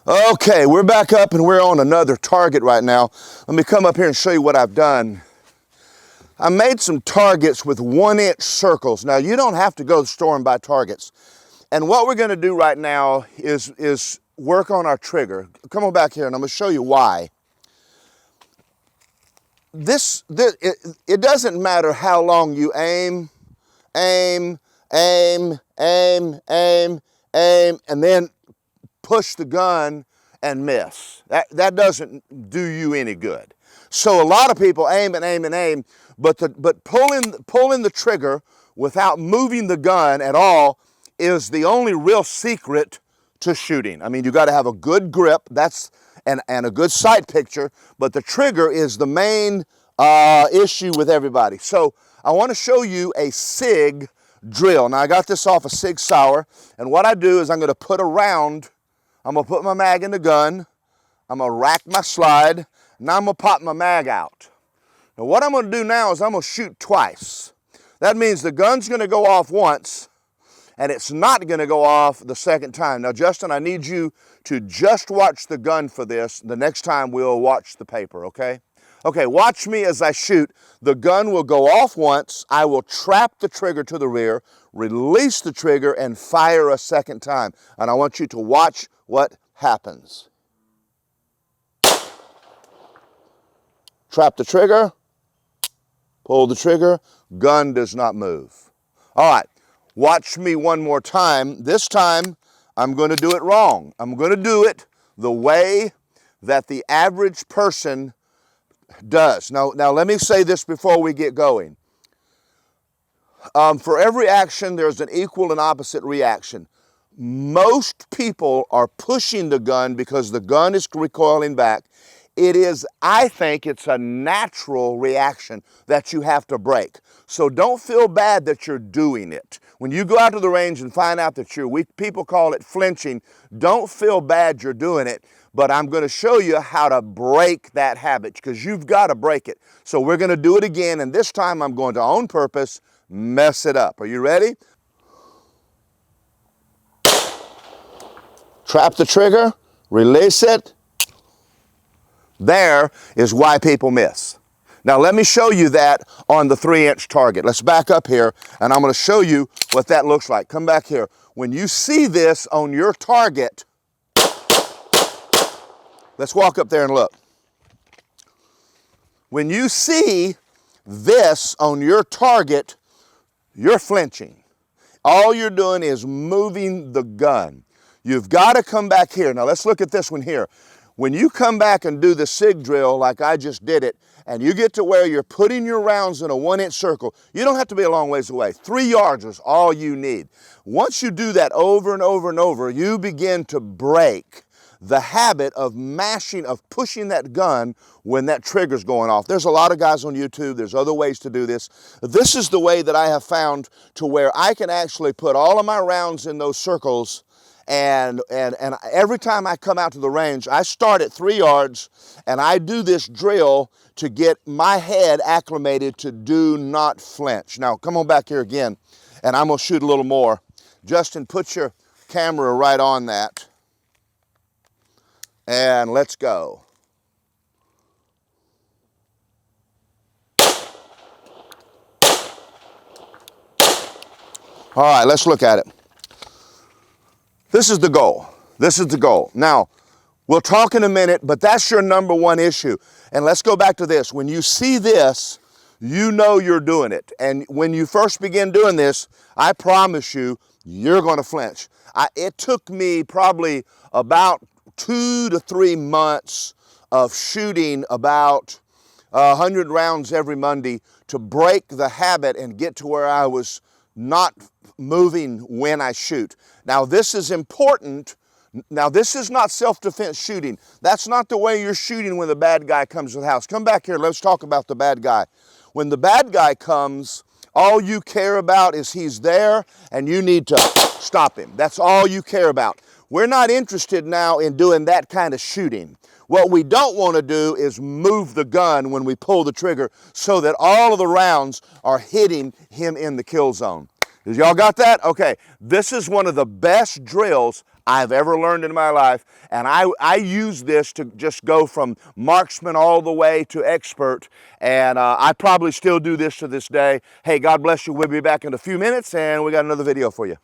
Okay, we're back up and we're on another target right now. Let me come up here and show you what I've done. I made some targets with 1-inch circles. Now, you don't have to go to the store and buy targets. And what we're going to do right now is work on our trigger. Come on back here and I'm going to show you why. It doesn't matter how long you aim, and then push the gun and miss. That doesn't do you any good. So a lot of people aim, but pulling the trigger without moving the gun at all is the only real secret to shooting. I mean, you got to have a good grip, and a good sight picture, but the trigger is the main issue with everybody. So I want to show you a Sig Drill. Now I got this off a Sig Sauer, and what I do is I'm going to put a round. I'm going to put my mag in the gun, I'm going to rack my slide, now I'm going to pop my mag out. Now what I'm going to do now is I'm going to shoot twice. That means the gun's going to go off once, and it's not going to go off the second time. Now Justin, I need you to just watch the gun for this. The next time we'll watch the paper, okay? Okay, watch me as I shoot. The gun will go off once, I will trap the trigger to the rear, release the trigger, and fire a second time. And I want you to watch what happens. Trap the trigger, pull the trigger, gun does not move. All right, watch me one more time. This time, I'm going to do it wrong. I'm going to do it the way that the average person does. Now let me say this before we get going. For every action, there's an equal and opposite reaction. Most people are pushing the gun because the gun is recoiling back. I think it's a natural reaction that you have to break. So don't feel bad that you're doing it. When you go out to the range and find out that you're weak, people call it flinching, don't feel bad you're doing it. But I'm going to show you how to break that habit, because you've got to break it. So we're going to do it again, and this time I'm going to, on purpose, mess it up. Are you ready? Trap the trigger, release it. There is why people miss. Now let me show you that on the 3-inch target. Let's back up here, and I'm going to show you what that looks like. Come back here. When you see this on your target, let's walk up there and look. When you see this on your target, you're flinching. All you're doing is moving the gun. You've got to come back here. Now let's look at this one here. When you come back and do the Sig Drill like I just did it, and you get to where you're putting your rounds in a 1-inch circle, you don't have to be a long ways away. 3 yards is all you need. Once you do that over and over and over, you begin to break the habit of pushing that gun when that trigger's going off. There's a lot of guys on YouTube, there's other ways to do this. This is the way that I have found to where I can actually put all of my rounds in those circles, and every time I come out to the range, I start at 3 yards, and I do this drill to get my head acclimated to do not flinch. Now, come on back here again, and I'm gonna shoot a little more. Justin, put your camera right on that. And let's go. All right, let's look at it. This is the goal. This is the goal. Now, we'll talk in a minute, but that's your number one issue. And let's go back to this. When you see this, you know you're doing it. And when you first begin doing this, I promise you, you're going to flinch. It took me probably about 2 to 3 months of shooting about 100 rounds every Monday to break the habit and get to where I was not moving when I shoot. Now this is important. Now this is not self-defense shooting. That's not the way you're shooting when the bad guy comes to the house. Come back here, let's talk about the bad guy. When the bad guy comes, all you care about is he's there and you need to stop him. That's all you care about. We're not interested now in doing that kind of shooting. What we don't want to do is move the gun when we pull the trigger so that all of the rounds are hitting him in the kill zone. Y'all got that? Okay, this is one of the best drills I've ever learned in my life, and I use this to just go from marksman all the way to expert, and I probably still do this to this day. Hey, God bless you. We'll be back in a few minutes, and we got another video for you.